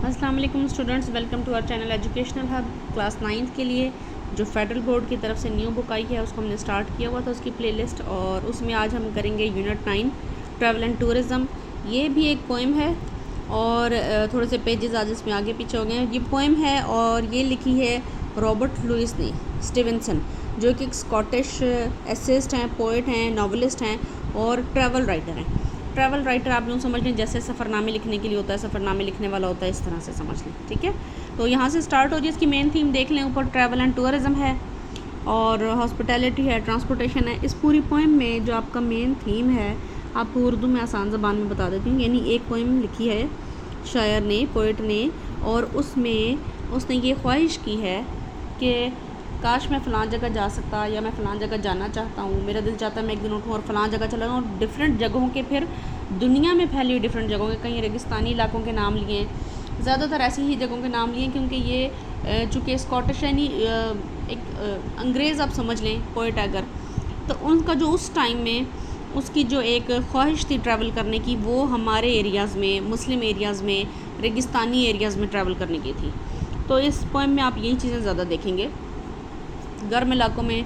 अस्सलाम वालेकुम students, welcome to our channel educational hub. Class 9th के लिए जो फेडरल बोर्ड की तरफ से न्यू बुक आई है उसको हमने स्टार्ट किया हुआ था, उसकी प्लेलिस्ट। और उसमें आज हम करेंगे यूनिट 9 ट्रैवल एंड टूरिज़म। ये भी एक पोएम है और थोड़े से पेजेस आज इसमें आगे पीछे हो गए हैं। ये पोएम है और ये लिखी है रॉबर्ट लुइस ने स्टीवेंसन, जो कि एक स्कॉटिश एसेस्ट हैं, पोइट हैं, नॉवलिस्ट हैं और ट्रैवल राइटर हैं। ट्रैवल राइटर आप लोग समझ लें जैसे सफ़रनामे लिखने के लिए होता है, सफ़रनामे लिखने वाला होता है, इस तरह से समझ लें। ठीक है, तो यहाँ से स्टार्ट हो जाए। इसकी मेन थीम देख लें, ऊपर ट्रैवल एंड टूरिज़म है और हॉस्पिटैलिटी है, ट्रांसपोर्टेशन है। इस पूरी पोएम में जो आपका मेन थीम है, आपको उर्दू में आसान ज़बान में बता देती हूँ। यानी एक पोएम लिखी है शायर ने, पोइट ने, और उसमें उसने ये ख्वाहिश की है कि काश मैं फ़लाँ जगह जा सकता, या मैं फ़लाँ जगह जाना चाहता हूँ। मेरा दिल चाहता है मैं एक दिन उठूँ और फ़लाँ जगह चला जाऊँ। और डिफरेंट जगहों के, फिर दुनिया में फैली हुई डिफरेंट जगहों के, कहीं रेगिस्तानी इलाकों के नाम लिए हैं, ज़्यादातर ऐसी ही जगहों के नाम लिए, क्योंकि ये चूँकि स्कॉटिश यानी एक अंग्रेज़ आप समझ लें पोइट अगर, तो उनका जो उस टाइम में उसकी जो एक ख्वाहिश थी ट्रैवल करने की, वो हमारे एरियाज़ में, मुस्लिम एरियाज़ में, रेगिस्तानी एरियाज़ में ट्रैवल करने की थी। तो इस पोएम में आप यही चीज़ें ज़्यादा देखेंगे, गर्म इलाकों में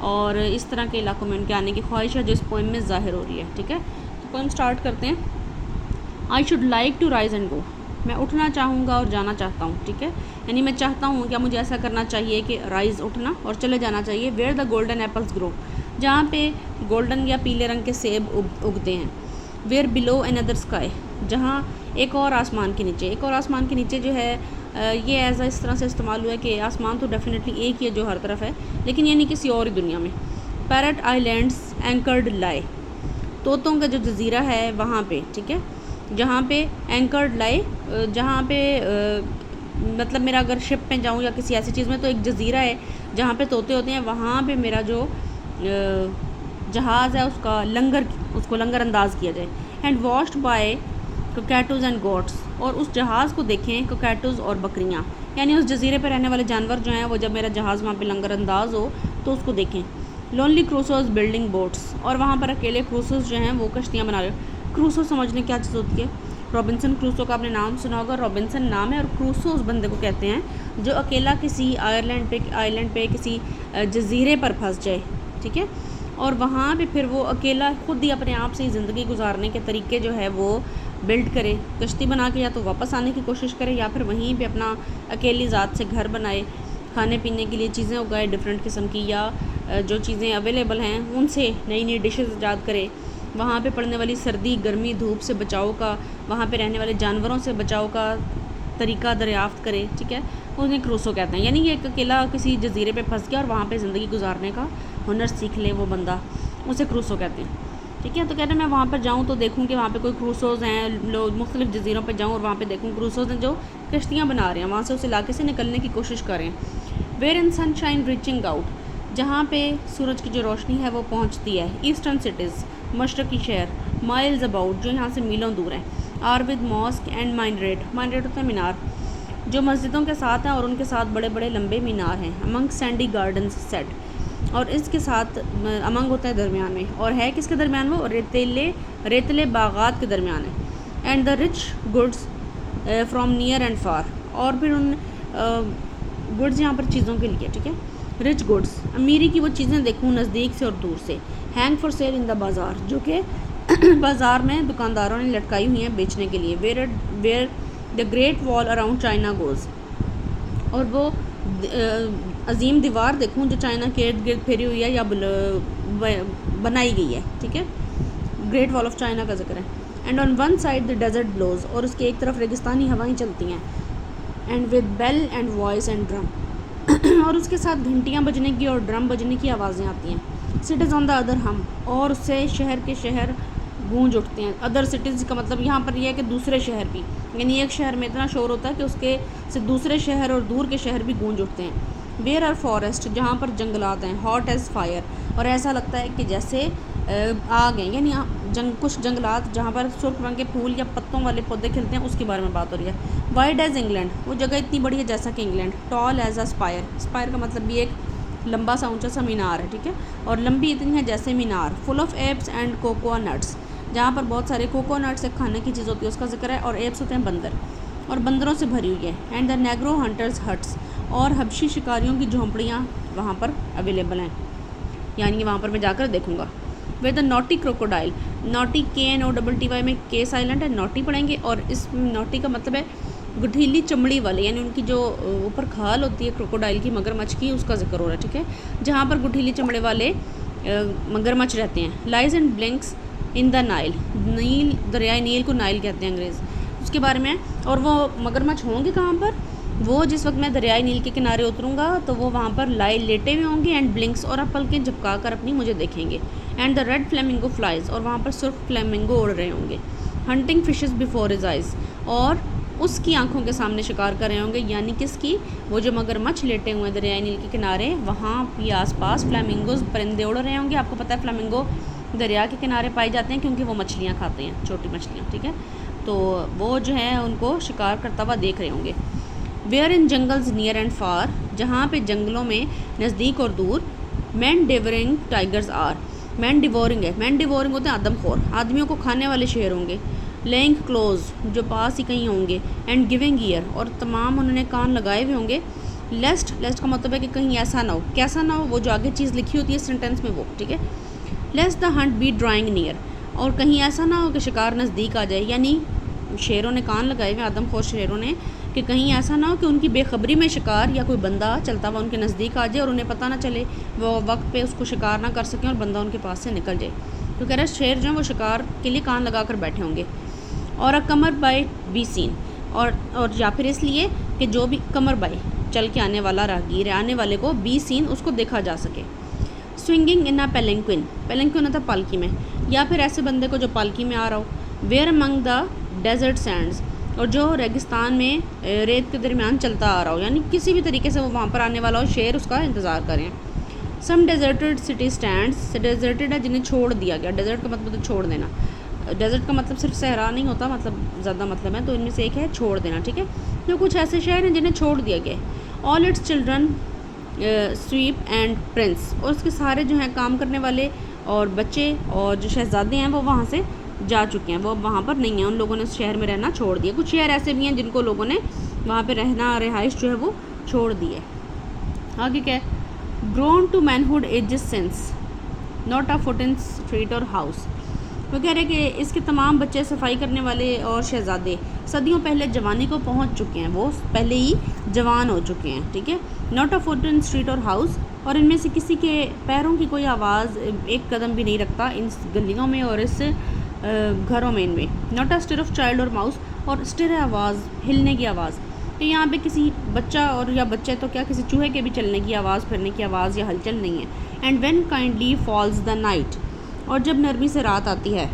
और इस तरह के इलाकों में उनके आने की ख्वाहिश है जो इस पोएम में ज़ाहिर हो रही है। ठीक है, तो पोएम स्टार्ट करते हैं। I should like to rise and go, मैं उठना चाहूँगा और जाना चाहता हूँ। ठीक है, यानी मैं चाहता हूँ, क्या मुझे ऐसा करना चाहिए कि राइज़ उठना और चले जाना चाहिए। Where the golden apples grow, जहाँ पे गोल्डन या पीले रंग के सेब उगते हैं। वेयर बिलो अनदर स्काई, जहाँ एक और आसमान के नीचे, एक और आसमान के नीचे जो है ये एज इस तरह से इस्तेमाल हुआ है कि आसमान तो डेफिनेटली एक ही है जो हर तरफ है, लेकिन ये नहीं किसी और ही दुनिया में। पैरट आइलैंड्स एंकर्ड लाई, तोतों का जो जजीरा है वहाँ पे, ठीक है, जहाँ पे एंकर्ड लाई, जहाँ पे मतलब मेरा अगर शिप पे जाऊँ या किसी ऐसी चीज़ में, तो एक जजीरा है जहाँ पे तोते होते हैं, वहाँ पे मेरा जो जहाज़ है उसका लंगर, उसको लंगर अंदाज किया जाए। And washed by cockatoos and goats, और उस जहाज़ को देखें कोकैटोज़ और बकरियाँ, यानी उस जजीरे पर रहने वाले जानवर जो हैं वो, जब मेरा जहाज़ वहाँ पे लंगर अंदाज हो तो उसको देखें। लोनली क्रूसोज़ बिल्डिंग बोट्स, और वहाँ पर अकेले क्रूसोज़ जो हैं वो कश्तियाँ बना रहे। क्रूसो समझ लें क्या चीज़ होती है। रॉबिन्सन क्रूसो का आपने नाम सुना होगा, रॉबिन्सन नाम है और क्रूसो उस बंदे को कहते हैं जो अकेला किसी आइलैंड पे किसी जजीरे पर फंस जाए। ठीक है, और वहाँ पे फिर वो अकेला खुद ही अपने आप से ही ज़िंदगी गुजारने के तरीके जो है वो बिल्ड करे, कश्ती बना के या तो वापस आने की कोशिश करे, या फिर वहीं पे अपना अकेली ज़ात से घर बनाए, खाने पीने के लिए चीज़ें उगाए डिफरेंट किस्म की, या जो चीज़ें अवेलेबल हैं उनसे नई नई डिशेज़ ईजाद करे। वहाँ पे पड़ने वाली सर्दी, गर्मी, धूप से बचाव का, वहाँ पे रहने वाले जानवरों से बचाव का तरीका दरियाफ्त करे। ठीक है, उन्हें क्रूसो कहते हैं। यानी ये एक अकेला किसी जजीरे पे फंस गया और वहाँ पे ज़िंदगी गुजारने का हुनर सीख ले वो बंदा, उसे क्रूसो कहते हैं। ठीक है, तो कहते हैं मैं वहाँ पर जाऊँ तो देखूँ कि वहाँ पे कोई क्रूसोज़ हैं, लोग मुख्तलिफ़ जजीरों पे जाऊँ और वहाँ पे देखूँ क्रूसोज़ हैं जो कश्तियाँ बना रहे हैं, वहाँ से उस इलाके से निकलने की कोशिश करें। Where in sunshine reaching out, जहाँ पे सूरज की जो रोशनी है वो पहुँचती है। ईस्टर्न सिटीज़, मशरक़ी शहर, माइल्स अबाउट, जो यहाँ से मीलों दूर हैं। आर विद मॉस्क एंड माइनरेट, माइनरेट होता है मीनार, जो मस्जिदों के साथ हैं और उनके साथ बड़े बड़े लंबे मीनार हैं। अमंग सैंडी गार्डन्स सेट, और इसके साथ अमंग होता है दरमियान में, और है किसके दरमियान, वो रेतले बागात के दरमियान है। And the rich goods from near and far, और फिर उन गुड्स यहाँ पर चीज़ों के लिए। ठीक है, रिच गुड्स, अमीरी की वो चीज़ें देखूँ नज़दीक से और दूर से। Hang for sale in the बाज़ार, जो कि बाज़ार में दुकानदारों ने लटकाई हुई हैं बेचने के लिए। Where the great wall around China goes, और वो अजीम दीवार देखूँ जो चाइना के इर्द गिर्द फेरी हुई है या बनाई गई है। ठीक है, ग्रेट वॉल ऑफ चाइना का जिक्र है। And on one side the desert blows, और उसके एक तरफ रेगिस्तानी हवाएं चलती हैं। And with bell and voice and drum, और उसके साथ घंटियाँ बजने की और ड्रम बजने की आवाज़ें आती हैं। सिटीज़ ऑन द अदर हम, और उससे शहर के शहर गूंज उठते हैं। अदर सिटीज़ का मतलब यहाँ पर यह है कि दूसरे शहर भी, यानी एक शहर में इतना शोर होता है कि उसके से दूसरे शहर और दूर के शहर भी गूंज उठते हैं। वेयर आर फॉरेस्ट, जहाँ पर जंगलात हैं। हॉट एज़ फायर, और ऐसा लगता है कि जैसे आग हैं, यानी कुछ जंगलात जहाँ पर सुर्ख रंग के फूल या पत्तों वाले पौधे खिलते हैं, उसके बारे में बात हो रही है। वाइड एज इंग्लैंड, वो जगह इतनी बड़ी है जैसा कि England. Tall as a spire, spire का मतलब भी एक लंबा सा ऊंचा सा मीनार है। ठीक है, और लंबी इतनी है जैसे मीनार। Full of apes and cocoa nuts, जहाँ पर बहुत सारे कोकोनट्स एक खाने की चीज़ होती है उसका जिक्र है, और एप्स होते हैं बंदर। और बंदरों से भरी हुई है। And the Negro hunters huts, और हबशी शिकारियों की झोंपड़ियाँ वहाँ पर अवेलेबल हैं, यानी वहाँ पर मैं जाकर देखूँगा। Way the naughty crocodile, naughty KNOTTY में के साइलेंट है, नॉटी पढ़ेंगे, और इस नॉटी का मतलब है गुठीली चमड़ी वाले, यानी उनकी जो ऊपर खाल होती है क्रोकोडाइल की, मगरमच्छ की, उसका जिक्र हो रहा है, ठीक है, जहाँ पर गुठीली चमड़े वाले मगरमच्छ रहते हैं। Lies and blinks in the Nile, नील, दरियाई नील को नाइल कहते हैं अंग्रेज़, उसके बारे में। और वो मगरमच्छ होंगे कहाँ पर, वो जिस वक्त मैं दरियाई नील के किनारे उतरूँगा तो वो वहाँ पर लेटे हुए होंगे, एंड ब्लिंक्स, और आप पलकें झपका कर अपनी मुझे देखेंगे। And the red flamingo flies, और वहाँ पर सिर्फ फ्लेमिंगो उड़ रहे होंगे। Hunting fishes before his eyes, और उसकी आंखों के सामने शिकार कर रहे होंगे, यानी किसकी, वो जो मगरमच्छ लेटे हुए हैं दरियाई नील के किनारे, वहाँ भी आसपास फ्लेमिंगोज परिंदे उड़ रहे होंगे। आपको पता है फ्लेमिंगो दरिया के किनारे पाए जाते हैं क्योंकि वो मछलियाँ खाते हैं, छोटी मछलियाँ, ठीक है, तो वो जो है उनको शिकार करता हुआ देख रहे होंगे। Where in jungles near and far, जहाँ पे जंगलों में नज़दीक और दूर। Man devouring tigers are, man devouring है, मैन डिवोरिंग होते हैं आदमखोर, आदमियों को खाने वाले शेर होंगे। लेइंग क्लोज, जो पास ही कहीं होंगे। एंड गिविंग ईयर, और तमाम उन्होंने कान लगाए हुए होंगे। लेस्ट, लेस्ट का मतलब है कि कहीं ऐसा ना हो, कैसा ना हो, वो जो आगे चीज़ लिखी होती है सेंटेंस में वो, ठीक है। Lest the hunt be drawing near, और कहीं ऐसा ना हो कि शिकार नज़दीक आ जाए, यानी शेरों ने कान लगाए हुए, आदमखोर शेरों ने, कि कहीं ऐसा ना हो कि उनकी बेखबरी में शिकार या कोई बंदा चलता हुआ उनके नज़दीक आ जाए और उन्हें पता ना चले, वो वक्त पे उसको शिकार ना कर सकें और बंदा उनके पास से निकल जाए। तो कह रहे शेर जो है वो शिकार के लिए कान लगा कर बैठे होंगे। और अ कमर बाई बी सीन, और या फिर इसलिए कि जो भी कमर बाई चल के आने वाला राहगीर है, आने वाले को बी सीन, उसको देखा जा सके। स्विंगिंग इन अ पेलिंक्विन, पेलिंक्विन होता है पालकी में, या फिर ऐसे बंदे को जो पालकी में आ रहा हो। Where among the desert sands, और जो रेगिस्तान में रेत के दरमियान चलता आ रहा हो, यानी किसी भी तरीके से वो वहाँ पर आने वाला हो, शेर उसका इंतज़ार करें। सम डेजर्टेड सिटी स्टैंड्स, डेजर्टेड है जिन्हें छोड़ दिया गया, डेजर्ट का मतलब तो छोड़ देना, डेजर्ट का मतलब सिर्फ सहरा नहीं होता, मतलब ज़्यादा मतलब है, तो इनमें से एक है छोड़ देना, ठीक है। तो कुछ ऐसे शहर हैं जिन्हें छोड़ दिया गया। All it's children SVEEP and Prince, और उसके सारे जो हैं काम करने वाले और बच्चे और जो शहजादे हैं वो वहाँ से जा चुके हैं, वो वहाँ पर नहीं हैं, उन लोगों ने उस शहर में रहना छोड़ दिया। कुछ शहर ऐसे भी हैं जिनको लोगों ने वहाँ पे रहना, रिहाइश जो है वो छोड़ दी है। आगे क्या है, grown to manhood ages since not a foot in street और हाउस, वो कह रहे हैं कि इसके तमाम बच्चे, सफाई करने वाले और शहजादे सदियों पहले जवानी को पहुंच चुके हैं, वो पहले ही जवान हो चुके हैं, ठीक है। Not a foot in street और हाउस, और इनमें से किसी के पैरों की कोई आवाज़ एक कदम भी नहीं रखता इन गलियों में और इस घरों में इनमें। Not a stir of child और माउस, और स्टिर है आवाज़, हिलने की आवाज़, तो यहाँ पे किसी बच्चा और या बच्चे तो क्या किसी चूहे के भी चलने की आवाज़, फिरने की आवाज़ या हलचल नहीं है। And when kindly falls the night, और जब नरमी से रात आती है।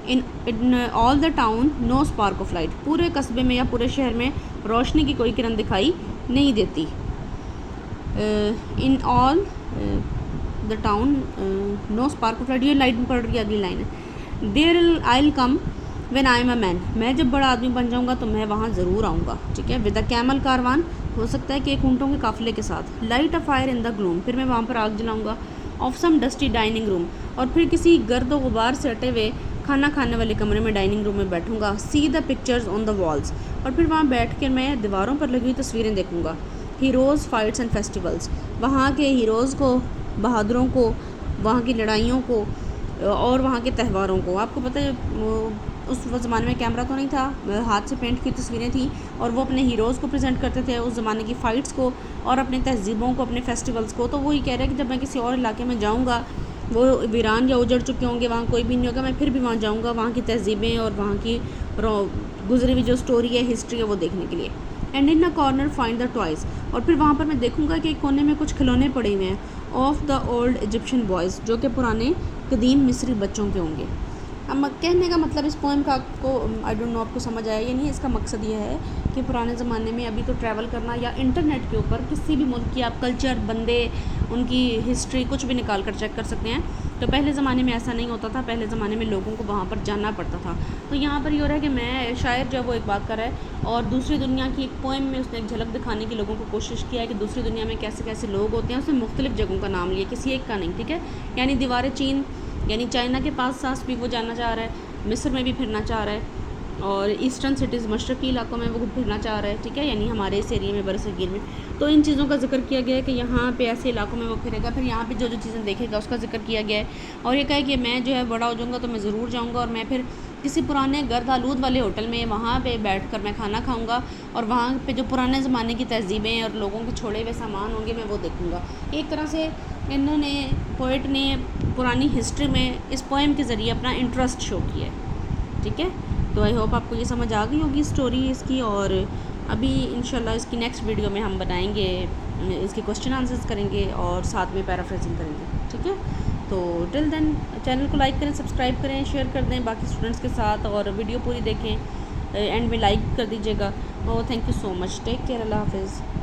In all the town no spark of light, पूरे कस्बे में या पूरे शहर में रोशनी की कोई किरण दिखाई नहीं देती। In all the town no spark of light, ये लाइट में पड़ रही है अगली लाइन है। There I will come when I am a man, मैं जब बड़ा आदमी बन जाऊंगा तो मैं वहाँ ज़रूर आऊँगा, ठीक है। विद अ कैमल कारवान, हो सकता है कि एक ऊँटों के काफिले के साथ। Light a fire in the gloom, फिर मैं वहाँ पर आग जलाऊँगा। Of some dusty dining room, और फिर किसी गर्द व गुबार से हटे हुए खाना खाने वाले कमरे में, डाइनिंग रूम में बैठूंगा। See the pictures on the walls, और फिर वहाँ बैठ कर मैं दीवारों पर लगी हुई तस्वीरें देखूंगा। हीरोज़ फाइट्स एंड फेस्टिवल्स, वहाँ के हीरोज़ को, बहादुरों को, वहाँ की लड़ाइयों को और वहाँ के त्योहारों को। आपको पता है उस ज़माने में कैमरा तो नहीं था, हाथ से पेंट की तस्वीरें थी, और वो अपने हीरोज़ को प्रेजेंट करते थे, उस ज़माने की फ़ाइट्स को और अपने तहज़ीबों को, अपने फेस्टिवल्स को। तो वही कह रहे हैं कि जब मैं किसी और इलाके में जाऊँगा, वो वीरान या उजड़ चुके होंगे, वहाँ कोई भी नहीं होगा, मैं फिर भी वहाँ जाऊँगा वहाँ की तहज़ीबें और वहाँ की गुजरी हुई जो स्टोरी है, हिस्ट्री है, वो देखने के लिए। And in a corner find the toys, और फिर वहाँ पर मैं देखूँगा कि एक कोने में कुछ खिलौने पड़े हुए हैं। Of the old Egyptian boys, जो कि पुराने कदीम मिस्री बच्चों के होंगे। अब कहने का मतलब इस पोएम का आपको आई डोंट नो आपको समझ आया या नहीं। इसका मकसद ये है कि पुराने ज़माने में, अभी तो ट्रैवल करना या इंटरनेट के ऊपर किसी भी मुल्क की आप कल्चर, बंदे, उनकी हिस्ट्री कुछ भी निकाल कर चेक कर सकते हैं। तो पहले ज़माने में ऐसा नहीं होता था, पहले ज़माने में लोगों को वहाँ पर जाना पड़ता था। तो यहाँ पर ये हो रहा है कि मैं शायर जो है वो एक बात कर रहा है और दूसरी दुनिया की एक पोएम में उसने एक झलक दिखाने की लोगों को कोशिश किया है कि दूसरी दुनिया में कैसे कैसे लोग होते हैं। उसने मुख्तलिफ जगहों का नाम लिया, किसी एक का नहीं, ठीक है। यानी दीवार चीन, यानी चाइना के पास भी वो जाना चाह रहा है, मिस्र में भी फिरना चाह रहा है, और ईस्टर्न सिटीज़ मशरक़ी इलाकों में वो फिरना चाह रहा है, ठीक है, यानी हमारे इस एरिया में बरसगीर में। तो इन चीज़ों का जिक्र किया गया है कि यहाँ पे ऐसे इलाकों में वो फिरेगा, फिर यहाँ पे जो जो चीज़ें देखेगा उसका जिक्र किया गया है। और ये कहा कि मैं जो है बड़ा हो जाऊँगा तो मैं ज़रूर जाऊँगा और मैं फिर किसी पुराने गर्द आलूद वाले होटल में वहाँ पे बैठकर मैं खाना खाऊँगा और वहाँ पे जो पुराने ज़माने की तहज़ीबें और लोगों के छोड़े हुए सामान होंगे मैं वो देखूँगा। एक तरह से इन्होंने पोइट ने पुरानी हिस्ट्री में इस पोएम के ज़रिए अपना इंटरेस्ट शो किया है, ठीक है। तो आई होप आपको ये समझ आ गई होगी स्टोरी इसकी। और अभी इंशाल्लाह इसकी नेक्स्ट वीडियो में हम बनाएंगे, इसके क्वेश्चन आंसर्स करेंगे और साथ में पैराफ्रेजिंग करेंगे, ठीक है। तो टिल देन चैनल को लाइक करें, सब्सक्राइब करें, शेयर कर दें बाकी स्टूडेंट्स के साथ और वीडियो पूरी देखें, एंड में लाइक कर दीजिएगा। और thank you so much, take care, अल्लाह हाफिज़।